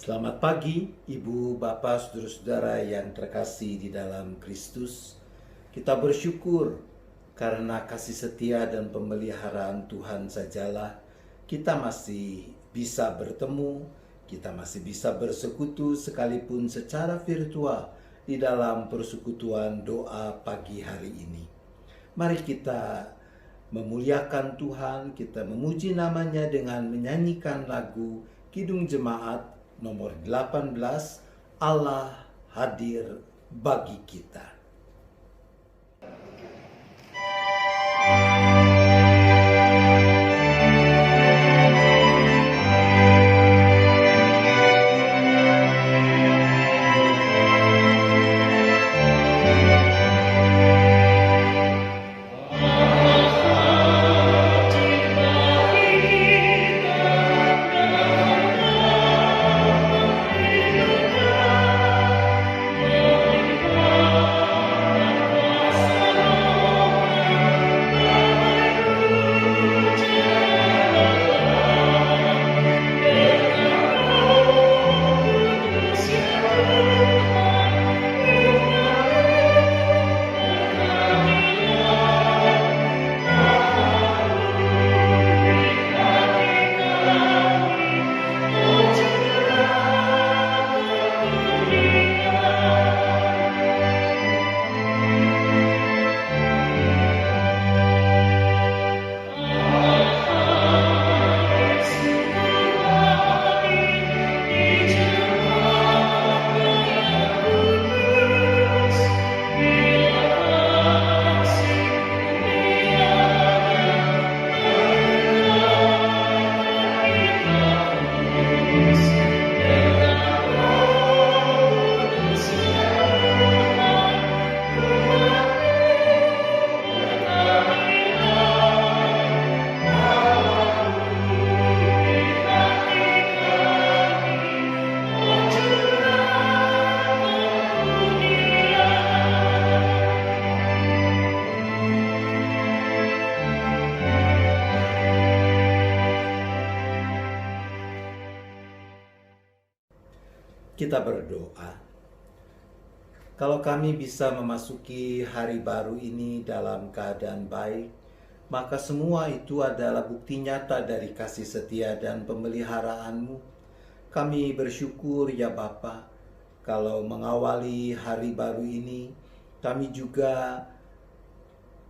Selamat pagi, Ibu, Bapak, Saudara-saudara yang terkasih di dalam Kristus. Kita bersyukur karena kasih setia dan pemeliharaan Tuhan sajalah kita masih bisa bertemu, kita masih bisa bersekutu sekalipun secara virtual di dalam persekutuan doa pagi hari ini. Mari kita memuliakan Tuhan, kita memuji namanya dengan menyanyikan lagu Kidung Jemaat nomor 18, Allah hadir bagi kita. Kita berdoa. Kalau kami bisa memasuki hari baru ini dalam keadaan baik, maka semua itu adalah bukti nyata dari kasih setia dan pemeliharaan-Mu. Kami bersyukur ya Bapa, kalau mengawali hari baru ini, kami juga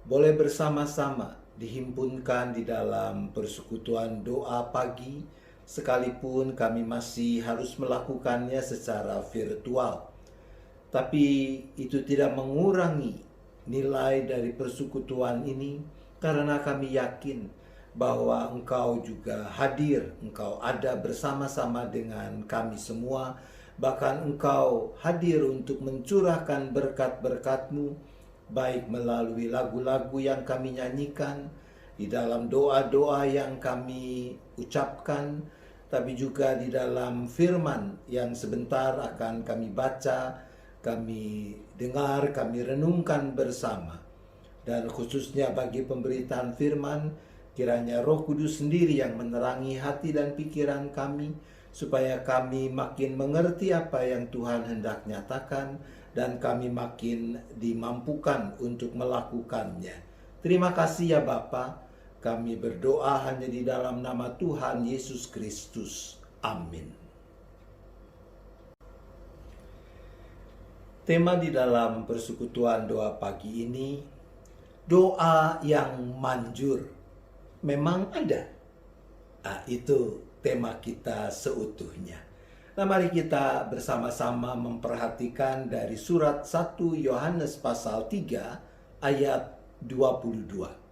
boleh bersama-sama dihimpunkan di dalam persekutuan doa pagi, sekalipun kami masih harus melakukannya secara virtual. Tapi itu tidak mengurangi nilai dari persekutuan ini, karena kami yakin bahwa Engkau juga hadir, Engkau ada bersama-sama dengan kami semua, bahkan Engkau hadir untuk mencurahkan berkat-berkat-Mu, baik melalui lagu-lagu yang kami nyanyikan, di dalam doa-doa yang kami ucapkan, tapi juga di dalam firman yang sebentar akan kami baca, kami dengar, kami renungkan bersama. Dan khususnya bagi pemberitaan firman, kiranya Roh Kudus sendiri yang menerangi hati dan pikiran kami, supaya kami makin mengerti apa yang Tuhan hendak nyatakan, dan kami makin dimampukan untuk melakukannya. Terima kasih ya Bapa. Kami berdoa hanya di dalam nama Tuhan Yesus Kristus. Amin. Tema di dalam persekutuan doa pagi ini, doa yang manjur. Memang ada. Itu tema kita seutuhnya. Nah, mari kita bersama-sama memperhatikan dari surat 1 Yohanes pasal 3 ayat 22.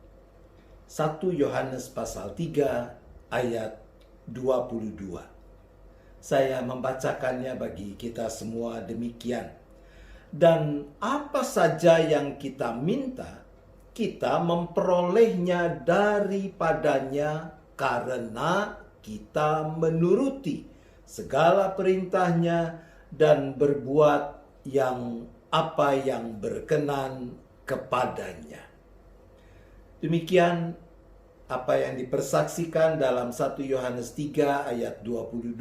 1 Yohanes pasal 3 ayat 22. Saya membacakannya bagi kita semua demikian. Dan apa saja yang kita minta, kita memperolehnya daripadanya karena kita menuruti segala perintahnya dan berbuat apa yang berkenan kepadanya. Demikian apa yang dipersaksikan dalam 1 Yohanes 3 ayat 22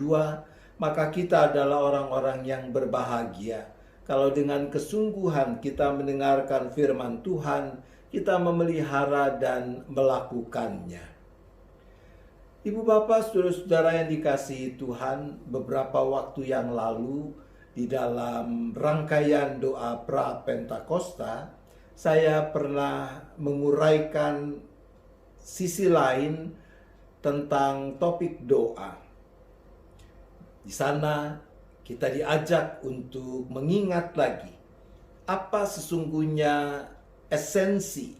maka kita adalah orang-orang yang berbahagia. Kalau dengan kesungguhan kita mendengarkan firman Tuhan, kita memelihara dan melakukannya. Ibu bapak, saudara-saudara yang dikasihi Tuhan, beberapa waktu yang lalu di dalam rangkaian doa pra-Pentakosta, saya pernah menguraikan sisi lain tentang topik doa. Di sana kita diajak untuk mengingat lagi apa sesungguhnya esensi,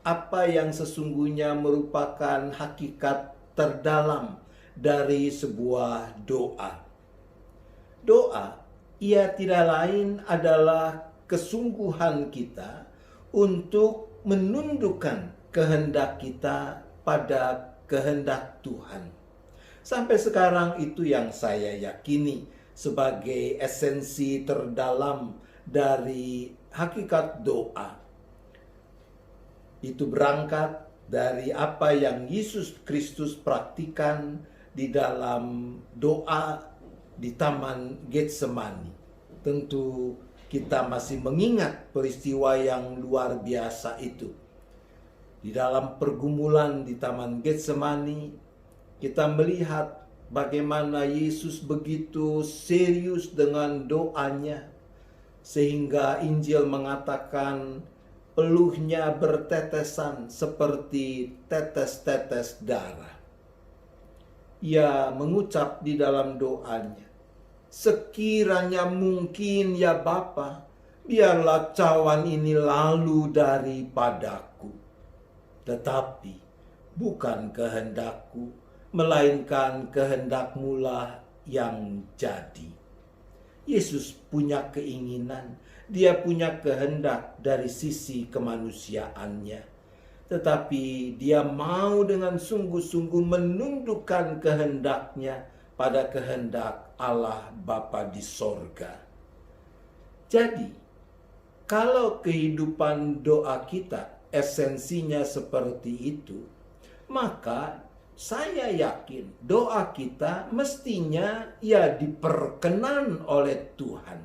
apa yang sesungguhnya merupakan hakikat terdalam dari sebuah doa. Doa, ia tidak lain adalah kesungguhan kita untuk menundukkan kehendak kita pada kehendak Tuhan. Sampai sekarang itu yang saya yakini sebagai esensi terdalam dari hakikat doa. Itu berangkat dari apa yang Yesus Kristus praktikan di dalam doa di Taman Getsemani. Tentu kita masih mengingat peristiwa yang luar biasa itu. Di dalam pergumulan di Taman Getsemani, kita melihat bagaimana Yesus begitu serius dengan doanya, sehingga Injil mengatakan peluhnya bertetesan seperti tetes-tetes darah. Ia mengucap di dalam doanya, "Sekiranya mungkin ya Bapa, biarlah cawan ini lalu daripadaku. Tetapi bukan kehendakku, melainkan kehendak-Mu-lah yang jadi." Yesus punya keinginan, dia punya kehendak dari sisi kemanusiaannya. Tetapi dia mau dengan sungguh-sungguh menundukkan kehendaknya pada kehendak Allah Bapa di sorga. Jadi, kalau kehidupan doa kita esensinya seperti itu, maka saya yakin doa kita mestinya ya diperkenan oleh Tuhan.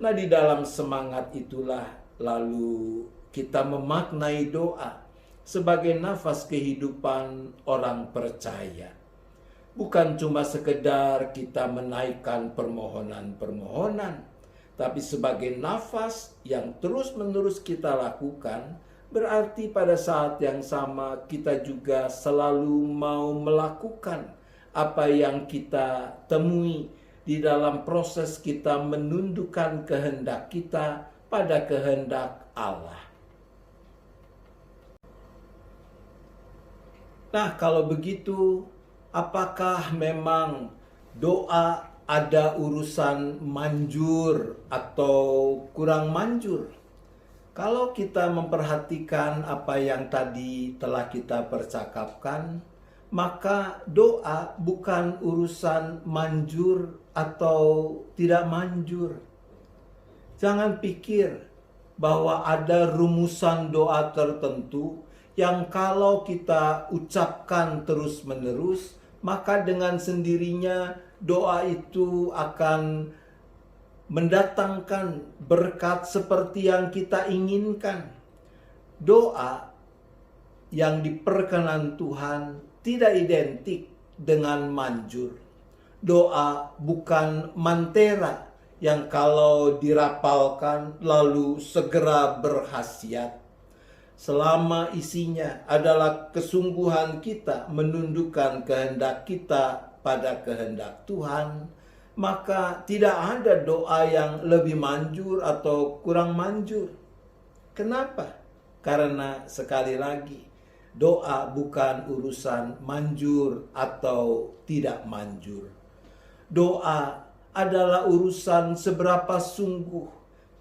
Nah, di dalam semangat itulah lalu kita memaknai doa sebagai nafas kehidupan orang percaya. Bukan cuma sekedar kita menaikkan permohonan-permohonan, tapi sebagai nafas yang terus-menerus kita lakukan. Berarti pada saat yang sama kita juga selalu mau melakukan apa yang kita temui di dalam proses kita menundukkan kehendak kita pada kehendak Allah. Nah, kalau begitu, apakah memang doa ada urusan manjur atau kurang manjur? Kalau kita memperhatikan apa yang tadi telah kita percakapkan, maka doa bukan urusan manjur atau tidak manjur. Jangan pikir bahwa ada rumusan doa tertentu yang kalau kita ucapkan terus-menerus, maka dengan sendirinya doa itu akan mendatangkan berkat seperti yang kita inginkan. Doa yang diperkenan Tuhan tidak identik dengan manjur. Doa bukan mantera yang kalau dirapalkan lalu segera berkhasiat. Selama isinya adalah kesungguhan kita menundukkan kehendak kita pada kehendak Tuhan, maka tidak ada doa yang lebih manjur atau kurang manjur. Kenapa? Karena sekali lagi, doa bukan urusan manjur atau tidak manjur. Doa adalah urusan seberapa sungguh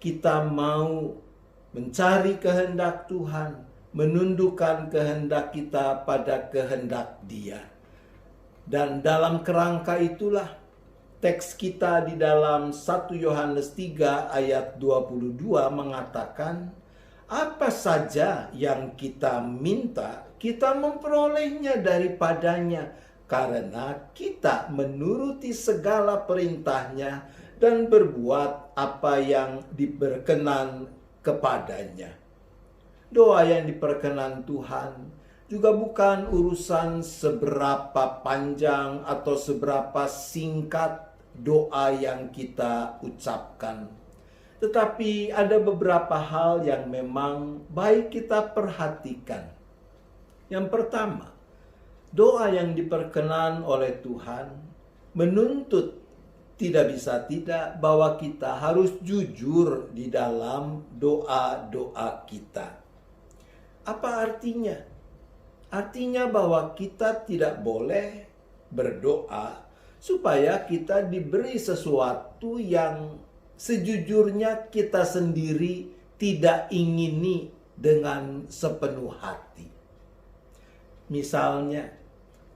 kita mau mencari kehendak Tuhan, menundukkan kehendak kita pada kehendak Dia. Dan dalam kerangka itulah teks kita di dalam 1 Yohanes 3 ayat 22 mengatakan, apa saja yang kita minta, kita memperolehnya daripadanya karena kita menuruti segala perintahnya dan berbuat apa yang diberkenan kepadanya. Doa yang diperkenan Tuhan juga bukan urusan seberapa panjang atau seberapa singkat doa yang kita ucapkan. Tetapi ada beberapa hal yang memang baik kita perhatikan. Yang pertama, doa yang diperkenan oleh Tuhan menuntut tidak bisa tidak bahwa kita harus jujur di dalam doa-doa kita. Apa artinya? Artinya bahwa kita tidak boleh berdoa supaya kita diberi sesuatu yang sejujurnya kita sendiri tidak ingini dengan sepenuh hati. Misalnya,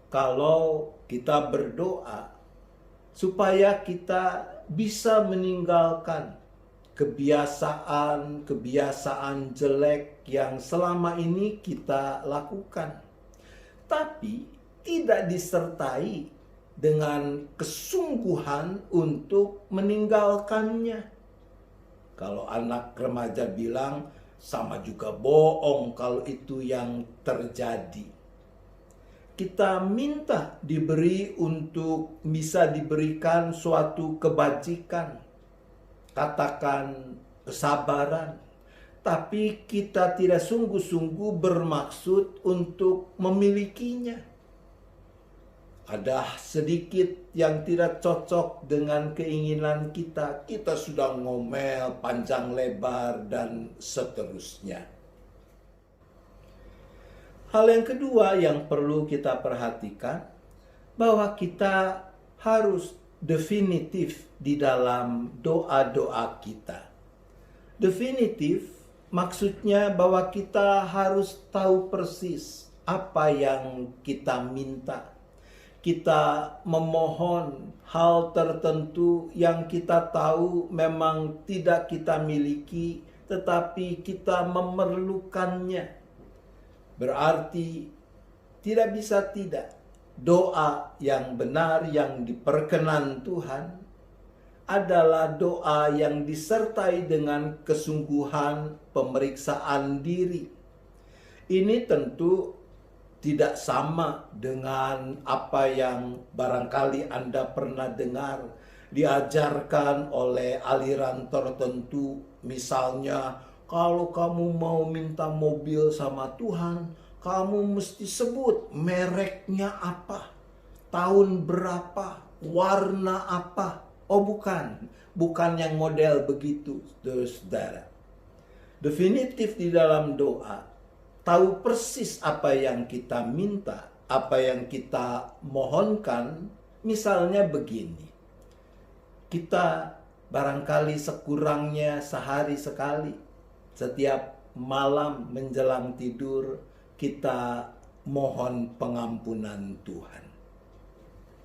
kalau kita berdoa supaya kita bisa meninggalkan kebiasaan jelek yang selama ini kita lakukan, tapi tidak disertai dengan kesungguhan untuk meninggalkannya. Kalau anak remaja bilang, sama juga bohong kalau itu yang terjadi. Kita minta diberi untuk bisa diberikan suatu kebajikan, katakan kesabaran, tapi kita tidak sungguh-sungguh bermaksud untuk memilikinya. Ada sedikit yang tidak cocok dengan keinginan kita, kita sudah ngomel panjang lebar dan seterusnya. Hal yang kedua yang perlu kita perhatikan, bahwa kita harus definitif di dalam doa-doa kita. Definitif maksudnya bahwa kita harus tahu persis apa yang kita minta. Kita memohon hal tertentu yang kita tahu memang tidak kita miliki, tetapi kita memerlukannya. Berarti tidak bisa tidak, doa yang benar yang diperkenan Tuhan adalah doa yang disertai dengan kesungguhan pemeriksaan diri. Ini tentu tidak sama dengan apa yang barangkali Anda pernah dengar diajarkan oleh aliran tertentu. Misalnya, kalau kamu mau minta mobil sama Tuhan, kamu mesti sebut mereknya apa, tahun berapa, warna apa. Oh bukan yang model begitu, saudara. Definitif di dalam doa, tahu persis apa yang kita minta, apa yang kita mohonkan. Misalnya begini, kita barangkali sekurangnya sehari sekali, setiap malam menjelang tidur, kita mohon pengampunan Tuhan.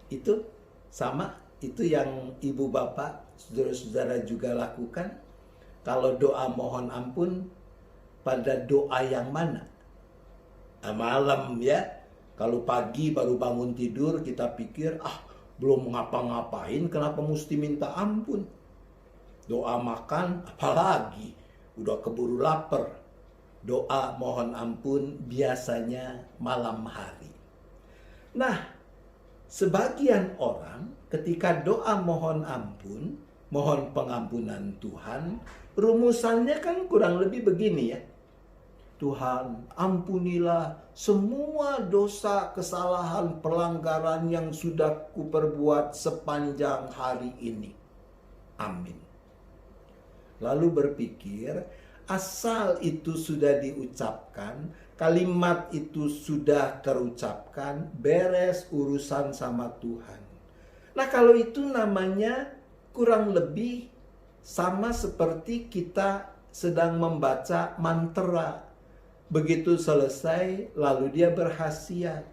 Itu sama, itu yang ibu bapak, saudara-saudara juga lakukan. Kalau doa mohon ampun, pada doa yang mana? Malam ya. Kalau pagi baru bangun tidur, kita pikir, belum ngapa-ngapain, kenapa mesti minta ampun? Doa makan, apalagi? Udah keburu lapar. Doa mohon ampun biasanya malam hari. Nah, sebagian orang ketika doa mohon ampun, mohon pengampunan Tuhan, rumusannya kan kurang lebih begini ya. Tuhan, ampunilah semua dosa, kesalahan, pelanggaran yang sudah kuperbuat sepanjang hari ini. Amin. Lalu berpikir, asal itu sudah diucapkan, kalimat itu sudah terucapkan, beres urusan sama Tuhan. Nah, kalau itu namanya kurang lebih sama seperti kita sedang membaca mantra. Begitu selesai, lalu dia berkhasiat.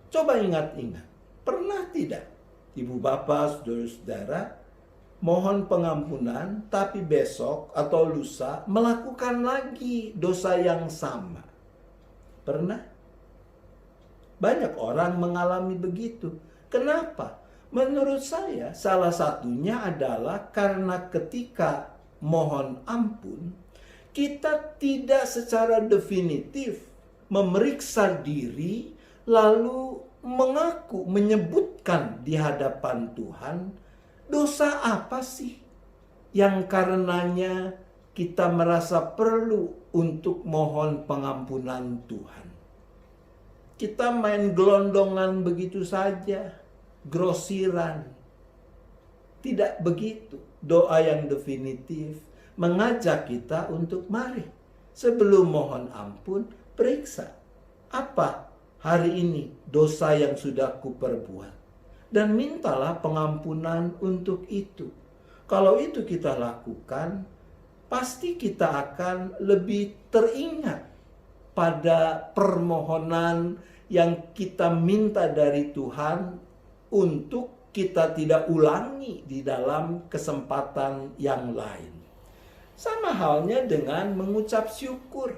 Coba ingat-ingat, pernah tidak ibu bapak, saudara-saudara mohon pengampunan, tapi besok atau lusa melakukan lagi dosa yang sama? Pernah? Banyak orang mengalami begitu. Kenapa? Menurut saya salah satunya adalah karena ketika mohon ampun, kita tidak secara definitif memeriksa diri lalu mengaku, menyebutkan di hadapan Tuhan, dosa apa sih yang karenanya kita merasa perlu untuk mohon pengampunan Tuhan. Kita main gelondongan begitu saja, grosiran. Tidak begitu. Doa yang definitif mengajak kita untuk mari sebelum mohon ampun, periksa apa hari ini dosa yang sudah kuperbuat, dan mintalah pengampunan untuk itu. Kalau itu kita lakukan, pasti kita akan lebih teringat pada permohonan yang kita minta dari Tuhan untuk kita tidak ulangi di dalam kesempatan yang lain. Sama halnya dengan mengucap syukur.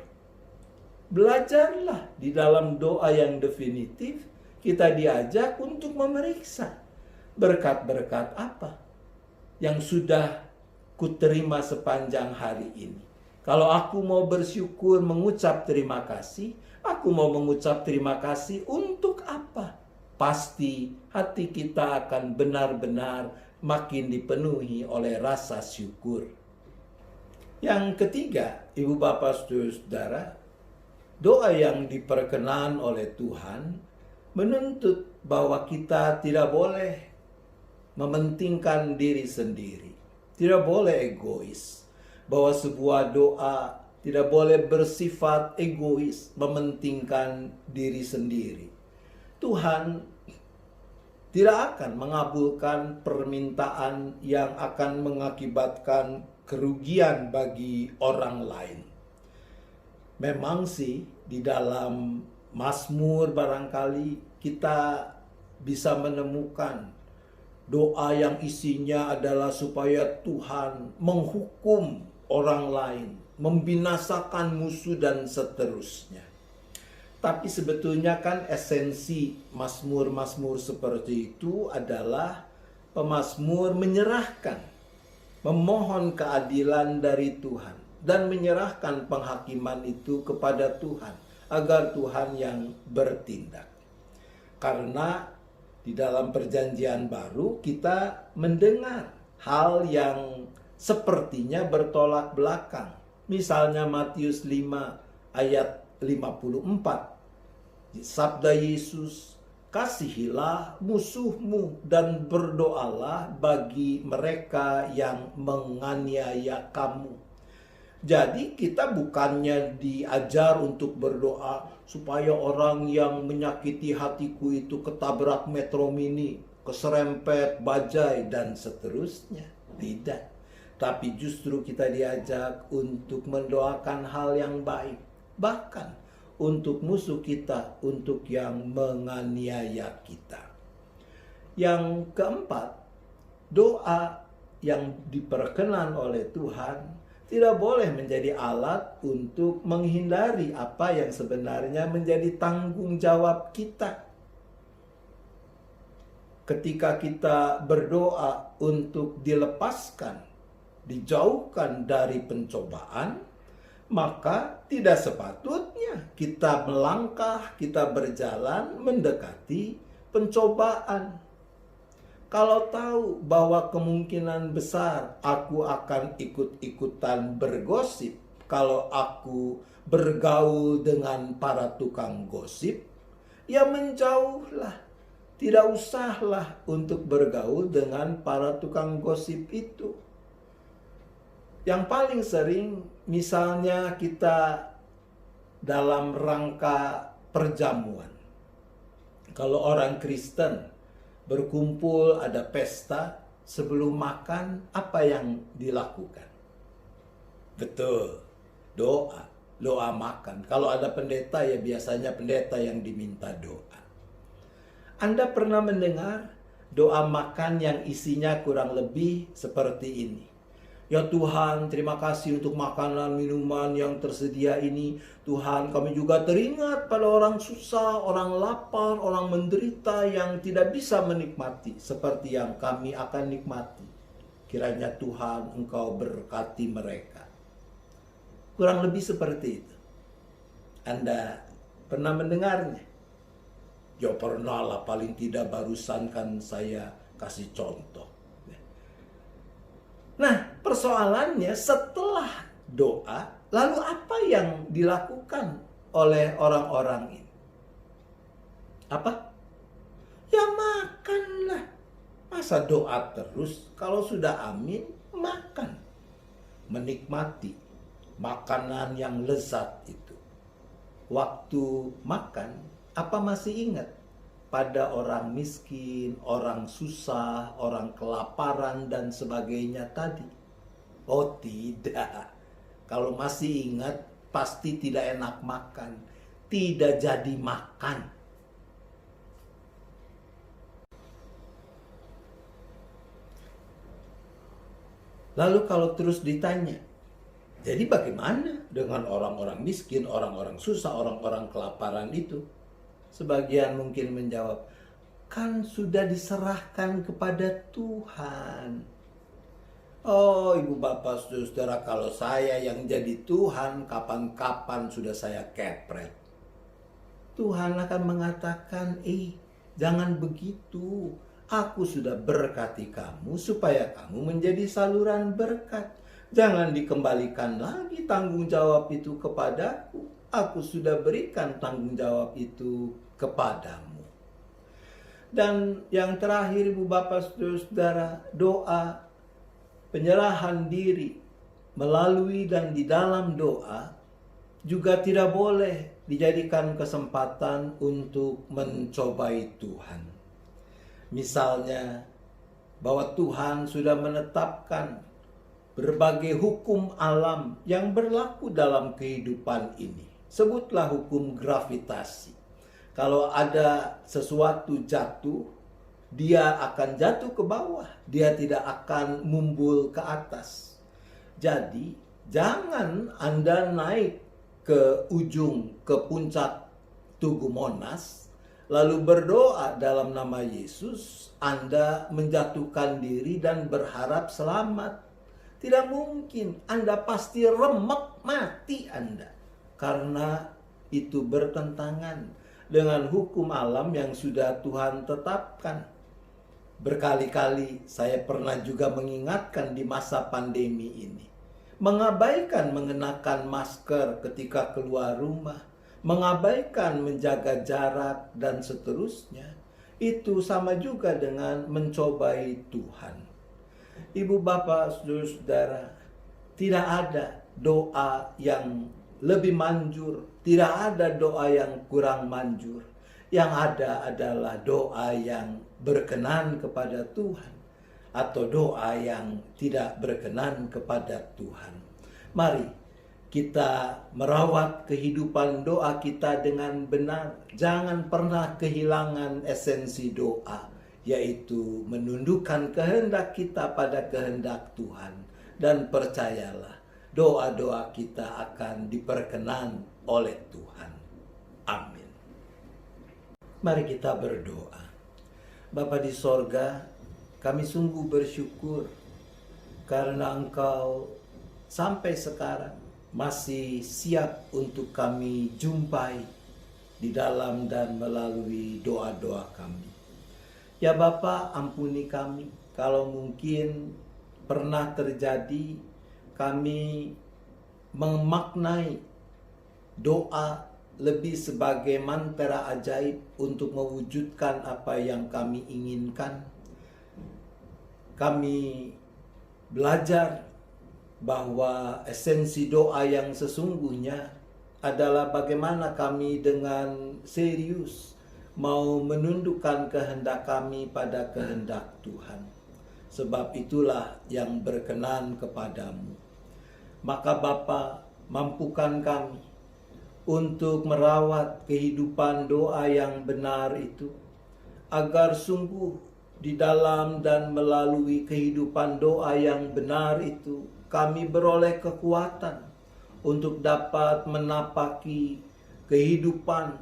Belajarlah di dalam doa yang definitif, kita diajak untuk memeriksa berkat-berkat apa yang sudah kuterima sepanjang hari ini. Kalau aku mau bersyukur, mengucap terima kasih, aku mau mengucap terima kasih untuk apa? Pasti hati kita akan benar-benar makin dipenuhi oleh rasa syukur. Yang ketiga, Ibu Bapak Saudara, doa yang diperkenan oleh Tuhan menuntut bahwa kita tidak boleh mementingkan diri sendiri. Tidak boleh egois. Bahwa sebuah doa tidak boleh bersifat egois, mementingkan diri sendiri. Tuhan tidak akan mengabulkan permintaan yang akan mengakibatkan kerugian bagi orang lain. Memang sih di dalam Mazmur barangkali kita bisa menemukan doa yang isinya adalah supaya Tuhan menghukum orang lain, membinasakan musuh dan seterusnya. Tapi sebetulnya kan esensi mazmur-mazmur seperti itu adalah pemazmur menyerahkan, memohon keadilan dari Tuhan, dan menyerahkan penghakiman itu kepada Tuhan, agar Tuhan yang bertindak. Karena di dalam perjanjian baru kita mendengar hal yang sepertinya bertolak belakang. Misalnya Matius 5 ayat 54. Sabda Yesus, kasihilah musuhmu dan berdoalah bagi mereka yang menganiaya kamu. Jadi kita bukannya diajar untuk berdoa supaya orang yang menyakiti hatiku itu ketabrak metro mini, keserempet bajai dan seterusnya. Tidak. Tapi justru kita diajak untuk mendoakan hal yang baik. Bahkan untuk musuh kita, untuk yang menganiaya kita. Yang keempat, doa yang diperkenan oleh Tuhan tidak boleh menjadi alat untuk menghindari apa yang sebenarnya menjadi tanggung jawab kita. Ketika kita berdoa untuk dilepaskan, dijauhkan dari pencobaan, maka tidak sepatutnya kita melangkah, kita berjalan mendekati pencobaan. Kalau tahu bahwa kemungkinan besar aku akan ikut-ikutan bergosip, kalau aku bergaul dengan para tukang gosip, ya menjauhlah. Tidak usahlah untuk bergaul dengan para tukang gosip itu. Yang paling sering misalnya kita dalam rangka perjamuan. Kalau orang Kristen berkumpul, ada pesta, sebelum makan, apa yang dilakukan? Betul, doa makan. Kalau ada pendeta, ya biasanya pendeta yang diminta doa. Anda pernah mendengar doa makan yang isinya kurang lebih seperti ini? Ya Tuhan, terima kasih untuk makanan minuman yang tersedia ini. Tuhan, kami juga teringat pada orang susah, orang lapar, orang menderita yang tidak bisa menikmati seperti yang kami akan nikmati. Kiranya Tuhan Engkau berkati mereka. Kurang lebih seperti itu. Anda pernah mendengarnya? Ya pernah lah, paling tidak barusan kan saya kasih contoh. Nah, persoalannya setelah doa, lalu apa yang dilakukan oleh orang-orang ini? Apa? Ya makanlah. Masa doa terus? Kalau sudah amin, makan. Menikmati makanan yang lezat itu. Waktu makan, apa masih ingat? Pada orang miskin, orang susah, orang kelaparan, dan sebagainya tadi? Oh tidak. Kalau masih ingat, pasti tidak enak makan. Tidak jadi makan. Lalu kalau terus ditanya, jadi bagaimana dengan orang-orang miskin, orang-orang susah, orang-orang kelaparan itu? Sebagian mungkin menjawab, kan sudah diserahkan kepada Tuhan. Oh ibu bapak saudara, kalau saya yang jadi Tuhan, kapan-kapan sudah saya kepret. Tuhan akan mengatakan, jangan begitu. Aku sudah berkati kamu supaya kamu menjadi saluran berkat. Jangan dikembalikan lagi tanggung jawab itu kepadaku. Aku sudah berikan tanggung jawab itu kepadamu. Dan yang terakhir ibu bapak saudara, doa penyerahan diri melalui dan di dalam doa juga tidak boleh dijadikan kesempatan untuk mencobai Tuhan. Misalnya bahwa Tuhan sudah menetapkan berbagai hukum alam yang berlaku dalam kehidupan ini. Sebutlah hukum gravitasi. Kalau ada sesuatu jatuh, dia akan jatuh ke bawah. Dia tidak akan mumbul ke atas. Jadi, jangan Anda naik ke ujung, ke puncak Tugu Monas, lalu berdoa dalam nama Yesus, Anda menjatuhkan diri dan berharap selamat. Tidak mungkin, Anda pasti remek mati Anda. Karena itu bertentangan dengan hukum alam yang sudah Tuhan tetapkan. Berkali-kali saya pernah juga mengingatkan di masa pandemi ini. Mengabaikan mengenakan masker ketika keluar rumah. Mengabaikan menjaga jarak dan seterusnya. Itu sama juga dengan mencobai Tuhan. Ibu bapak saudara, tidak ada doa yang lebih manjur, tidak ada doa yang kurang manjur. Yang ada adalah doa yang berkenan kepada Tuhan atau doa yang tidak berkenan kepada Tuhan. Mari kita merawat kehidupan doa kita dengan benar. Jangan pernah kehilangan esensi doa, yaitu menundukkan kehendak kita pada kehendak Tuhan. Dan percayalah, doa-doa kita akan diperkenan oleh Tuhan. Amin. Mari kita berdoa. Bapa di sorga, kami sungguh bersyukur karena Engkau sampai sekarang masih siap untuk kami jumpai di dalam dan melalui doa-doa kami. Ya Bapa, ampuni kami kalau mungkin pernah terjadi kami memaknai doa lebih sebagai mantra ajaib untuk mewujudkan apa yang kami inginkan. Kami belajar bahwa esensi doa yang sesungguhnya adalah bagaimana kami dengan serius mau menundukkan kehendak kami pada kehendak Tuhan. Sebab itulah yang berkenan kepadamu. Maka Bapa, mampukan kami untuk merawat kehidupan doa yang benar itu, agar sungguh di dalam dan melalui kehidupan doa yang benar itu, kami beroleh kekuatan untuk dapat menapaki kehidupan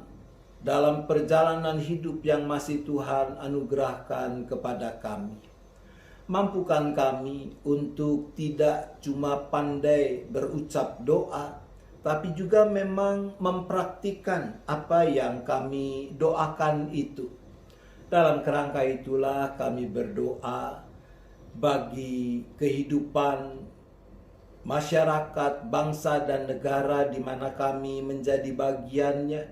dalam perjalanan hidup yang masih Tuhan anugerahkan kepada kami. Mampukan kami untuk tidak cuma pandai berucap doa, tapi juga memang mempraktikkan apa yang kami doakan itu. Dalam kerangka itulah kami berdoa bagi kehidupan masyarakat, bangsa, dan negara di mana kami menjadi bagiannya,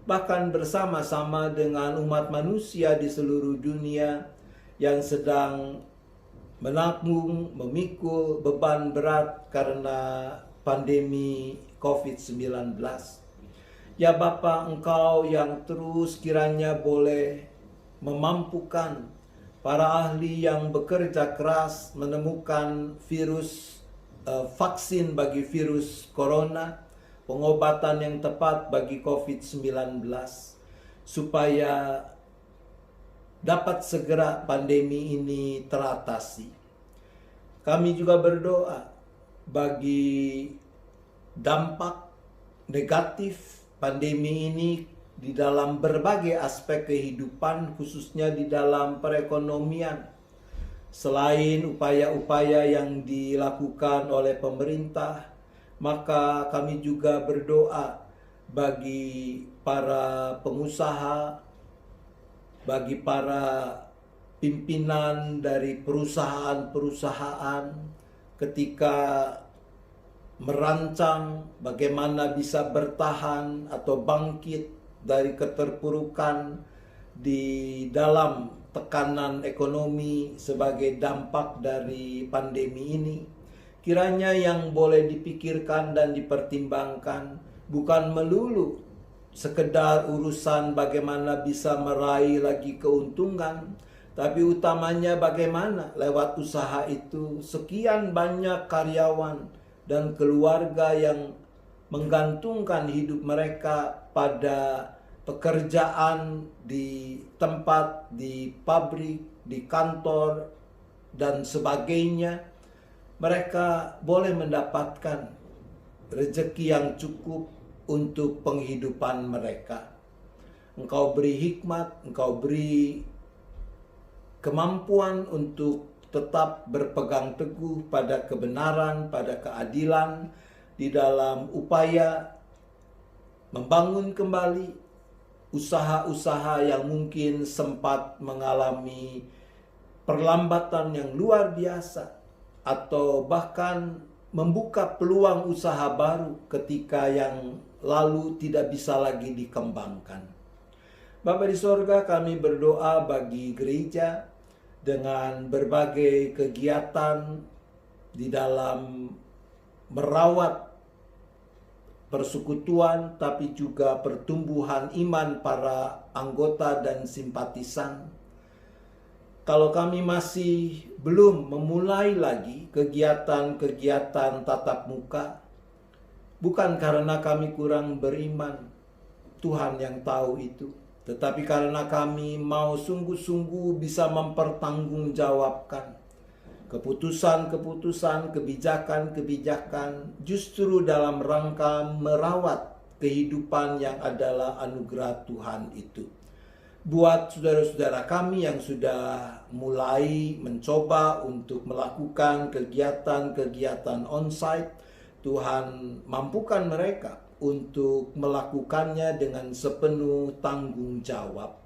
bahkan bersama-sama dengan umat manusia di seluruh dunia yang sedang menanggung, memikul beban berat karena pandemi COVID-19. Ya Bapa, Engkau yang terus kiranya boleh memampukan para ahli yang bekerja keras menemukan vaksin bagi virus corona, pengobatan yang tepat bagi COVID-19, supaya dapat segera pandemi ini teratasi. Kami juga berdoa bagi dampak negatif pandemi ini di dalam berbagai aspek kehidupan, khususnya di dalam perekonomian. Selain upaya-upaya yang dilakukan oleh pemerintah, maka kami juga berdoa bagi para pengusaha, bagi para pimpinan dari perusahaan-perusahaan ketika merancang bagaimana bisa bertahan atau bangkit dari keterpurukan di dalam tekanan ekonomi sebagai dampak dari pandemi ini. Kiranya yang boleh dipikirkan dan dipertimbangkan bukan melulu sekedar urusan bagaimana bisa meraih lagi keuntungan, tapi utamanya bagaimana lewat usaha itu sekian banyak karyawan dan keluarga yang menggantungkan hidup mereka pada pekerjaan di tempat, di pabrik, di kantor, dan sebagainya. Mereka boleh mendapatkan rezeki yang cukup untuk penghidupan mereka. Engkau beri hikmat, Engkau beri kemampuan untuk tetap berpegang teguh pada kebenaran, pada keadilan, di dalam upaya membangun kembali usaha-usaha yang mungkin sempat mengalami perlambatan yang luar biasa, atau bahkan membuka peluang usaha baru ketika yang lalu tidak bisa lagi dikembangkan. Bapa di sorga, kami berdoa bagi gereja dengan berbagai kegiatan di dalam merawat persekutuan, tapi juga pertumbuhan iman para anggota dan simpatisan. Kalau kami masih belum memulai lagi kegiatan-kegiatan tatap muka, bukan karena kami kurang beriman, Tuhan yang tahu itu, tetapi karena kami mau sungguh-sungguh bisa mempertanggungjawabkan keputusan-keputusan, kebijakan-kebijakan justru dalam rangka merawat kehidupan yang adalah anugerah Tuhan itu. Buat saudara-saudara kami yang sudah mulai mencoba untuk melakukan kegiatan-kegiatan onsite, Tuhan mampukan mereka untuk melakukannya dengan sepenuh tanggung jawab.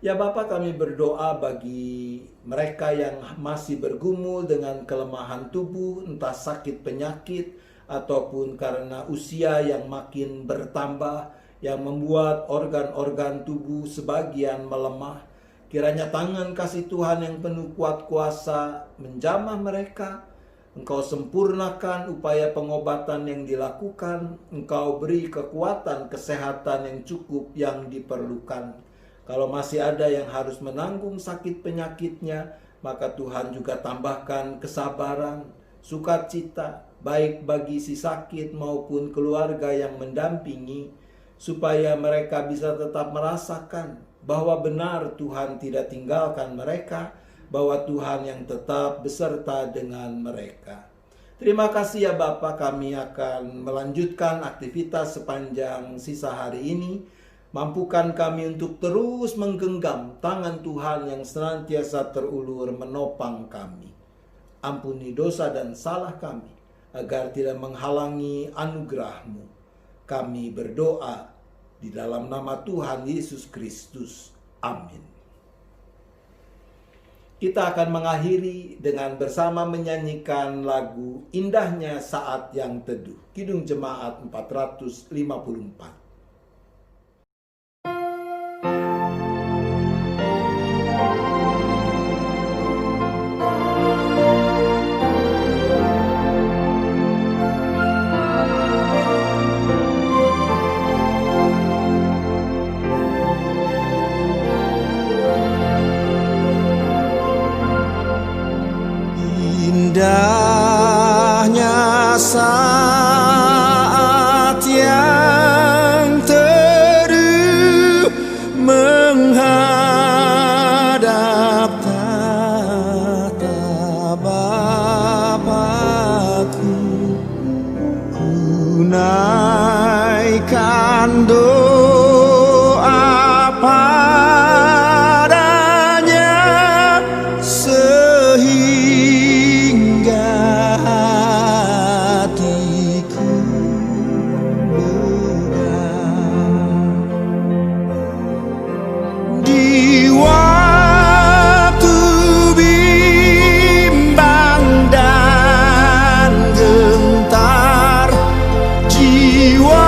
Ya Bapa, kami berdoa bagi mereka yang masih bergumul dengan kelemahan tubuh, entah sakit penyakit ataupun karena usia yang makin bertambah, yang membuat organ-organ tubuh sebagian melemah. Kiranya tangan kasih Tuhan yang penuh kuat kuasa menjamah mereka. Engkau sempurnakan upaya pengobatan yang dilakukan. Engkau beri kekuatan kesehatan yang cukup yang diperlukan. Kalau masih ada yang harus menanggung sakit penyakitnya, maka Tuhan juga tambahkan kesabaran, sukacita, baik bagi si sakit maupun keluarga yang mendampingi, supaya mereka bisa tetap merasakan bahwa benar Tuhan tidak tinggalkan mereka, bahwa Tuhan yang tetap beserta dengan mereka. Terima kasih ya Bapa, kami akan melanjutkan aktivitas sepanjang sisa hari ini. Mampukan kami untuk terus menggenggam tangan Tuhan yang senantiasa terulur menopang kami. Ampuni dosa dan salah kami, agar tidak menghalangi anugerah-Mu. Kami berdoa di dalam nama Tuhan Yesus Kristus. Amin. Kita akan mengakhiri dengan bersama menyanyikan lagu Indahnya Saat Yang Teduh, Kidung Jemaat 454. Indahnya saat yang teduh menghadap tatap Bapa-Ku, ku naikkan doa padanya hatiku di waktu bimbang dan gentar, jiwaku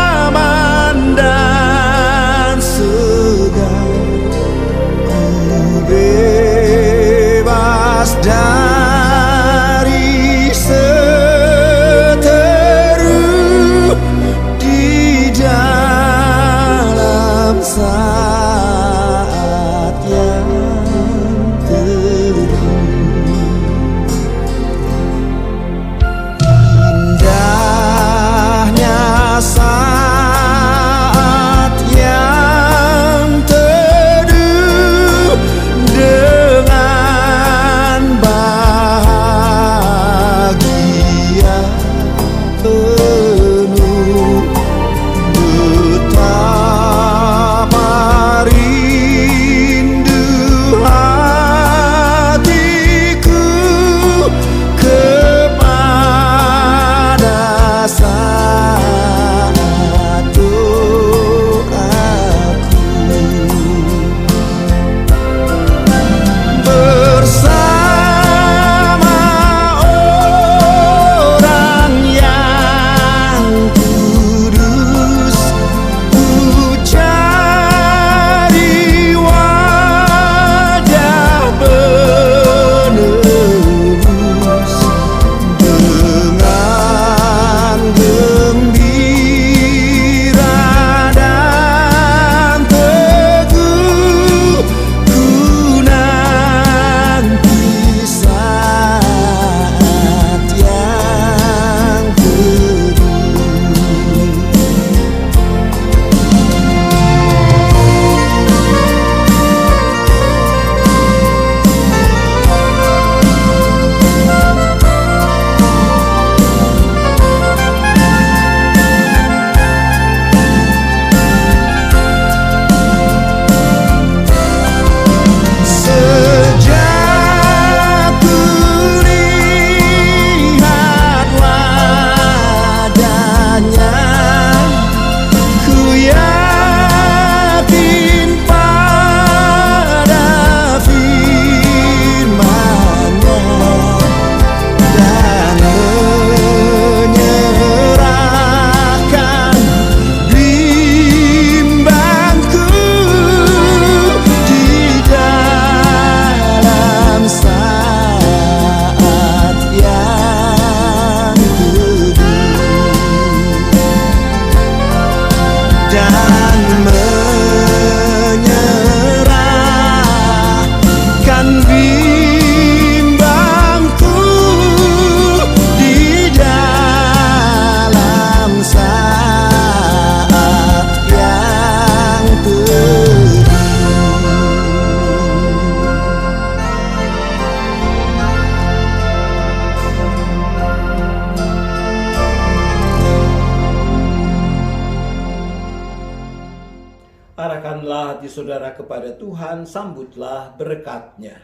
aman dan segar, ku bebas dari seteru di dalam saat yang teduh. Indahnya saat yang teduh dengan bahagia penuh, betapa rindu hatiku kepada saat doaku. Bersama orang yang kudus, ku cari wajah penebus dengan gembira dan teguh, ku nanti saat yang teduh. Sejak ku lihat wajahnya, ku yakin pada firman-Nya dan menyerahkan bimbangku di dalam saat yang teduh, dan menyerahkan bimbangku di dalam saat Arahkanlah hati saudara kepada Tuhan, sambutlah berkat-Nya.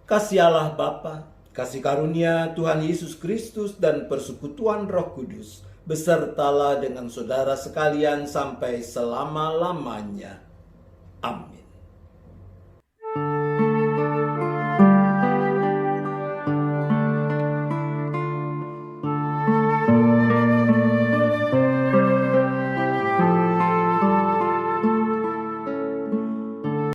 Kasih Allah Bapa, kasih karunia Tuhan Yesus Kristus dan persekutuan Roh Kudus besertalah dengan saudara sekalian sampai selama-lamanya. Amin.